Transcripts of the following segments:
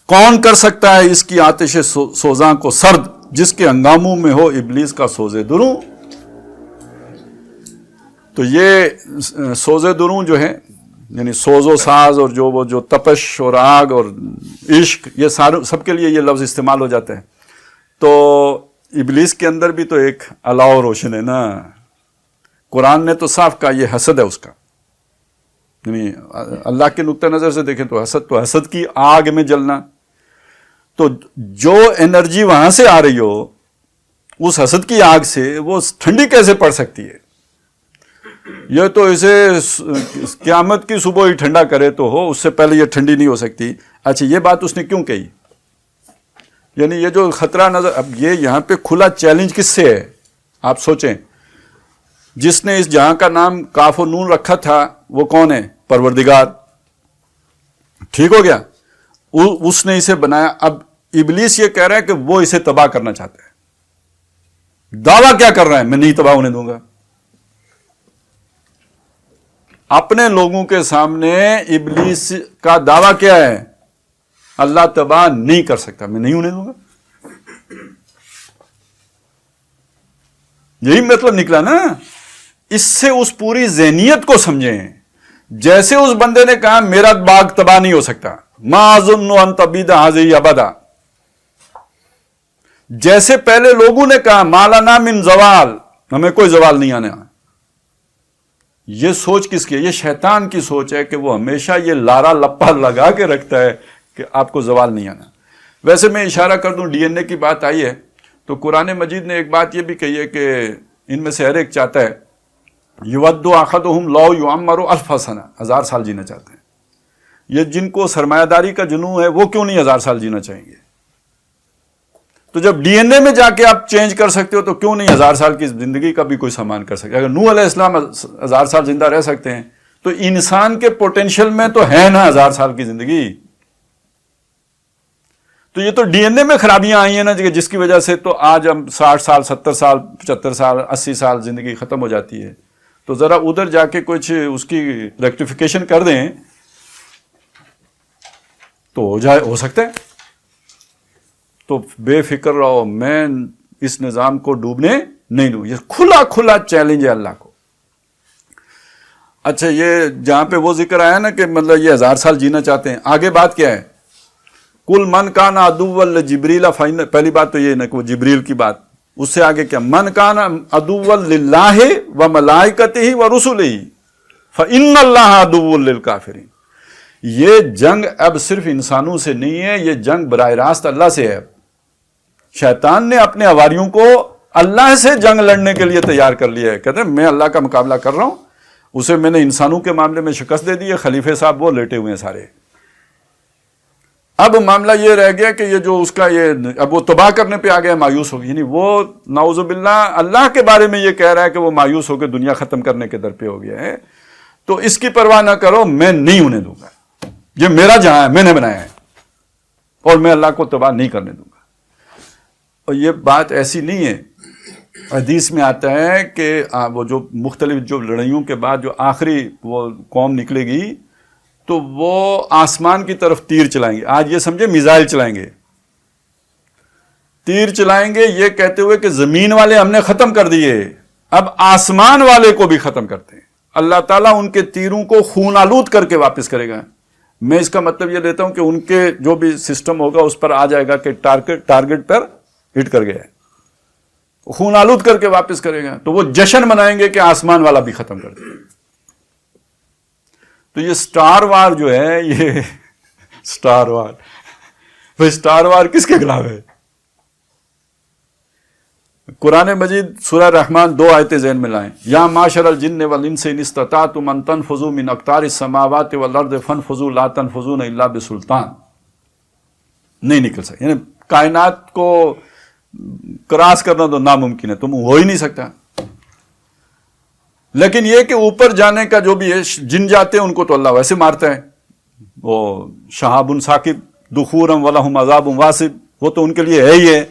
کون کر سکتا ہے اس کی آتش سوزاں کو سرد، جس کے ہنگاموں میں ہو ابلیس کا سوز دروں. تو یہ سوز دروں جو ہے یعنی سوز و ساز اور وہ جو تپش اور آگ اور عشق، یہ سب کے لیے یہ لفظ استعمال ہو جاتا ہے. تو ابلیس کے اندر بھی تو ایک الاؤ روشن ہے نا. قرآن نے تو صاف کہا یہ حسد ہے اس کا، یعنی اللہ کے نقطہ نظر سے دیکھیں تو حسد کی آگ میں جلنا. تو جو انرجی وہاں سے آ رہی ہو اس حسد کی آگ سے وہ ٹھنڈی کیسے پڑ سکتی ہے؟ یہ تو اسے قیامت کی صبح ہی ٹھنڈا کرے تو ہو، اس سے پہلے یہ ٹھنڈی نہیں ہو سکتی. اچھا یہ بات اس نے کیوں کہی؟ یعنی یہ جو خطرہ نظر، اب یہ یہاں پہ کھلا چیلنج کس سے ہے آپ سوچیں. جس نے اس جہاں کا نام کاف و نون رکھا تھا وہ کون ہے؟ پروردگار. ٹھیک ہو گیا، اس نے اسے بنایا. اب ابلیس یہ کہہ رہا ہے کہ وہ اسے تباہ کرنا چاہتا ہے. دعویٰ کیا کر رہا ہے؟ میں نہیں تباہ ہونے دوں گا. اپنے لوگوں کے سامنے ابلیس کا دعویٰ کیا ہے؟ اللہ تباہ نہیں کر سکتا، میں نہیں ہونے دوں گا. یہی مطلب نکلا نا. اس سے اس پوری ذہنیت کو سمجھیں. جیسے اس بندے نے کہا میرا باغ تباہ نہیں ہو سکتا، ما اظن ان تبید هذه ابدا. جیسے پہلے لوگوں نے کہا ما لنا من زوال، ہمیں کوئی زوال نہیں آنے. یہ سوچ کس کی ہے؟ یہ شیطان کی سوچ ہے کہ وہ ہمیشہ یہ لارا لپا لگا کے رکھتا ہے کہ آپ کو زوال نہیں آنا. ویسے میں اشارہ کر دوں ڈی این اے کی بات آئی ہے تو قرآن مجید نے ایک بات یہ بھی کہی ہے کہ ان میں سے ہر ایک چاہتا ہے یود احدہم لو یعمر الف سنہ، 1000 سال جینا چاہتے ہیں. یہ جن کو سرمایہ داری کا جنون ہے وہ کیوں نہیں 1000 سال جینا چاہیں گے؟ تو جب ڈی این اے میں جا کے آپ چینج کر سکتے ہو تو کیوں نہیں 1000 سال کی زندگی کا بھی کوئی سامان کر سکتے؟ اگر نوح علیہ السلام 1000 سال زندہ رہ سکتے ہیں تو انسان کے پوٹینشیل میں تو ہے نا 1000 سال کی زندگی. تو یہ تو ڈی این اے میں خرابیاں آئی ہیں نا جس کی وجہ سے تو آج ہم 60 سال 70 سال 75 سال 80 سال زندگی ختم ہو جاتی ہے. تو ذرا ادھر جا کے کچھ اس کی ریکٹیفیکیشن کر دیں تو ہو سکتا ہے. تو بے فکر رہو، میں اس نظام کو ڈوبنے نہیں دوں. یہ کھلا چیلنج ہے اللہ کو. اچھا یہ جہاں پہ وہ ذکر آیا نا کہ مطلب یہ 1000 سال جینا چاہتے ہیں، آگے بات کیا ہے؟ کل من کان عدو لجبریل فإن، پہلی بات تو یہ نا کہ وہ جبریل کی بات. اس سے آگے کیا؟ من کان عدو للہ وملائکتہ ورسلہ فإن اللہ عدو للکافرین. یہ جنگ اب صرف انسانوں سے نہیں ہے، یہ جنگ براہ راست اللہ سے ہے. شیطان نے اپنے حواریوں کو اللہ سے جنگ لڑنے کے لیے تیار کر لیا ہے. کہتے ہیں میں اللہ کا مقابلہ کر رہا ہوں. اسے میں نے انسانوں کے معاملے میں شکست دے دی ہے. خلیفے صاحب وہ لیٹے ہوئے ہیں سارے. اب معاملہ یہ رہ گیا کہ یہ جو اس کا یہ اب وہ تباہ کرنے پہ آ گیا، مایوس ہو گیا. یعنی وہ نعوذ باللہ اللہ کے بارے میں یہ کہہ رہا ہے کہ وہ مایوس ہو کے دنیا ختم کرنے کے در پہ ہو گیا ہے. تو اس کی پرواہ نہ کرو، میں نہیں ہونے دوں گا. یہ میرا جہاں ہے، میں نے بنایا ہے اور میں اللہ کو تباہ نہیں کرنے دوں گا. اور یہ بات ایسی نہیں ہے. حدیث میں آتا ہے کہ وہ جو مختلف جو لڑائیوں کے بعد جو آخری وہ قوم نکلے گی تو وہ آسمان کی طرف تیر چلائیں گے. آج یہ سمجھے میزائل چلائیں گے، تیر چلائیں گے یہ کہتے ہوئے کہ زمین والے ہم نے ختم کر دیے، اب آسمان والے کو بھی ختم کرتے ہیں. اللہ تعالیٰ ان کے تیروں کو خون آلود کر کے واپس کرے گا. میں اس کا مطلب یہ لیتا ہوں کہ ان کے جو بھی سسٹم ہوگا اس پر آ جائے گا کہ ٹارگٹ پر ہٹ کر گیا ہے، خون آلود کر کے واپس کرے گا. تو وہ جشن منائیں گے کہ آسمان والا بھی ختم کر دیا. تو یہ سٹار وار جو ہے، یہ سٹار وار، وہ سٹار وار کس کے خلاف ہے؟ قرآن مجید سورہ رحمان 2 آیتیں ذہن میں لائیں. یا معشر الجن والانس ان استطعتم ان تنفذوا من اقطار السماوات والارض فانفذوا لا تنفذون الا بسلطان. نہیں نکل سکتے، یعنی کائنات کو کراس کرنا تو ناممکن ہے، تم ہو ہی نہیں سکتا. لیکن یہ کہ اوپر جانے کا جو بھی ہے، جن جاتے ہیں ان کو تو اللہ ویسے مارتا ہے. وہ شہاب ثاقب دخورا ولہم عذاب واصب، وہ تو ان کے لیے ہے ہی ہے.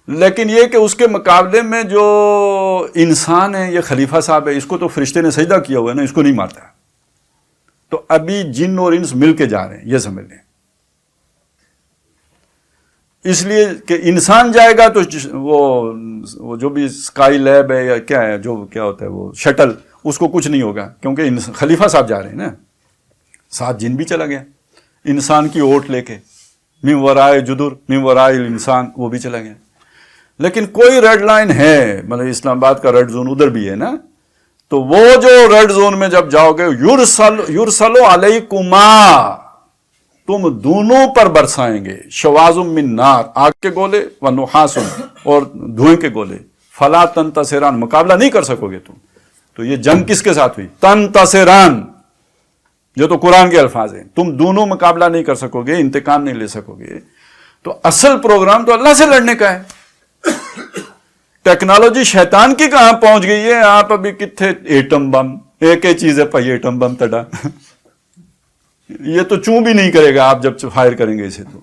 لیکن یہ کہ اس کے مقابلے میں جو انسان ہے، یہ خلیفہ صاحب ہے، اس کو تو فرشتے نے سجدہ کیا ہوا ہے نا، اس کو نہیں مارتا. تو ابھی جن اور انس مل کے جا رہے ہیں، یہ سمجھ لیں. اس لیے کہ انسان جائے گا تو وہ جو بھی اسکائی لیب ہے یا کیا ہے جو کیا ہوتا ہے وہ شٹل، اس کو کچھ نہیں ہوگا، کیونکہ خلیفہ صاحب جا رہے ہیں نا، ساتھ جن بھی چلا گیا انسان کی اوٹ لے کے، من ورائے جدر من ورائے انسان، وہ بھی چلا گیا۔ لیکن کوئی ریڈ لائن ہے، مطلب اسلام آباد کا ریڈ زون ادھر بھی ہے نا، تو وہ جو ریڈ زون میں جب جاؤ گے، یرسلو علیکما، تم دونوں پر برسائیں گے، شواظ من نار، آگ کے گولے، و نحاس، اور دھوئیں کے گولے، فلا تنتصران، مقابلہ نہیں کر سکو گے تم۔ تو یہ جنگ کس کے ساتھ ہوئی؟ تنتصران، جو تو قرآن کے الفاظ ہیں، تم دونوں مقابلہ نہیں کر سکو گے، انتقام نہیں لے سکو گے۔ تو اصل پروگرام تو اللہ سے لڑنے کا ہے۔ ٹیکنالوجی شیطان کی کہاں پہنچ گئی ہے، آپ ابھی کتنے ایٹم بم، ایک ہی چیز ہے پائی ایٹم بم تڑا، یہ تو چوں بھی نہیں کرے گا آپ جب فائر کریں گے اسے۔ تو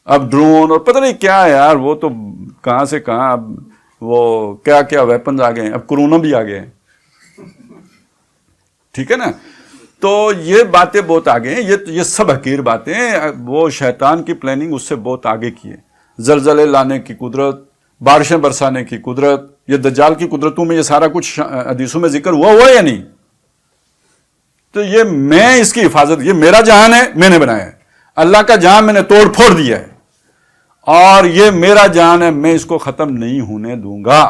اب ڈرون اور پتہ نہیں کیا ہے یار، وہ تو کہاں سے کہاں، اب وہ کیا کیا ویپنز آ گئے ہیں، اب کرونا بھی آ گئے ہیں، ٹھیک ہے نا۔ تو یہ باتیں بہت آگے ہیں، یہ سب حقیر باتیں ہیں، وہ شیطان کی پلاننگ اس سے بہت آگے کی ہے۔ زلزلے لانے کی قدرت، بارشیں برسانے کی قدرت، یہ دجال کی قدرتوں میں یہ سارا کچھ حدیثوں میں ذکر ہوا یا نہیں؟ تو یہ میں اس کی حفاظت، یہ میرا جہان ہے، میں نے بنایا ہے، اللہ کا جہان میں نے توڑ پھوڑ دیا ہے، اور یہ میرا جہان ہے، میں اس کو ختم نہیں ہونے دوں گا۔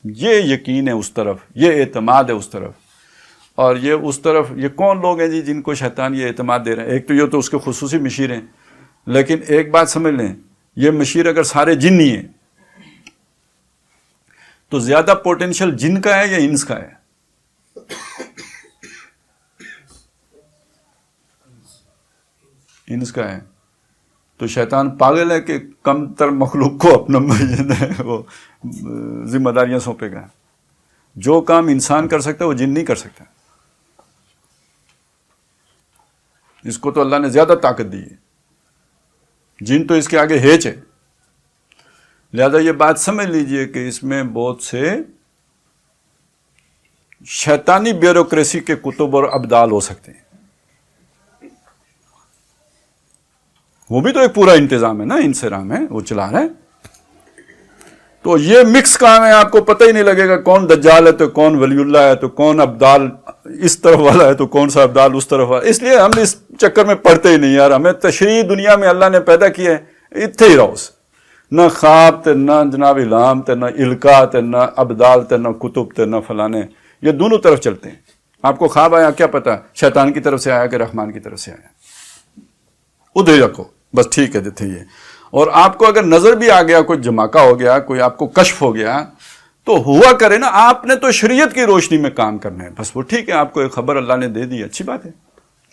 یہ یقین ہے اس طرف، یہ اعتماد ہے اس طرف، اور یہ اس طرف، یہ کون لوگ ہیں جی جن کو شیطان یہ اعتماد دے رہے ہیں؟ ایک تو یہ تو اس کے خصوصی مشیر ہیں، لیکن ایک بات سمجھ لیں، یہ مشیر اگر سارے جن ہی ہیں تو زیادہ پوٹینشل جن کا ہے یا انس کا ہے؟ انس کا ہے۔ تو شیطان پاگل ہے کہ کم تر مخلوق کو اپنا وہ ذمہ داریاں سونپے گا؟ جو کام انسان کر سکتا ہے وہ جن نہیں کر سکتا۔ اس کو تو اللہ نے زیادہ طاقت دی ہے، جن تو اس کے آگے ہیچ ہے۔ لہذا یہ بات سمجھ لیجئے کہ اس میں بہت سے شیطانی بیوروکریسی کے کتب اور ابدال ہو سکتے ہیں۔ وہ بھی تو ایک پورا انتظام ہے نا، انسرام ہے، وہ چلا رہا ہے۔ تو یہ مکس کام ہے، آپ کو پتہ ہی نہیں لگے گا کون دجال ہے تو کون ولی اللہ ہے، تو کون ابدال اس طرف والا ہے تو کون سا ابدال اس طرف والا۔ اس لیے ہم اس چکر میں پڑھتے ہی نہیں یار، ہمیں تشریح دنیا میں اللہ نے پیدا کی ہے، اتنے ہی رہو، نہ خواب تے، نہ جناب الہام تے، نہ القاء تے، نہ ابدال تے، نہ کتب تے، نہ فلانے، یہ دونوں طرف چلتے ہیں۔ آپ کو خواب آیا کیا پتا شیطان کی طرف سے آیا کہ رحمان کی طرف سے آیا، ادھر ہی رکھو بس، ٹھیک ہے جتنے یہ۔ اور آپ کو اگر نظر بھی آ گیا، کوئی جھماکہ ہو گیا، کوئی آپ کو کشف ہو گیا، تو ہوا کرے نا، آپ نے تو شریعت کی روشنی میں کام کرنا ہے بس، وہ ٹھیک ہے، آپ کو ایک خبر اللہ نے دے دی، اچھی بات ہے،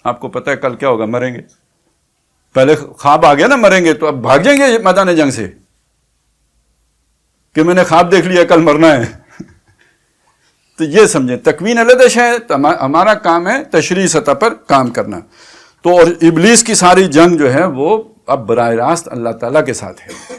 آپ کو پتہ ہے کل کیا ہوگا، مریں گے، پہلے خواب آ گیا نا مریں گے، تو اب بھاگ جائیں گے میدان جنگ سے کہ میں نے خواب دیکھ لیا کل مرنا ہے۔ تو یہ سمجھیں، تکوین علیحدہ ہے، ہمارا کام ہے تشریعی سطح پر کام کرنا۔ تو اور ابلیس کی ساری جنگ جو ہے وہ اب براہ راست اللہ تعالیٰ کے ساتھ ہے۔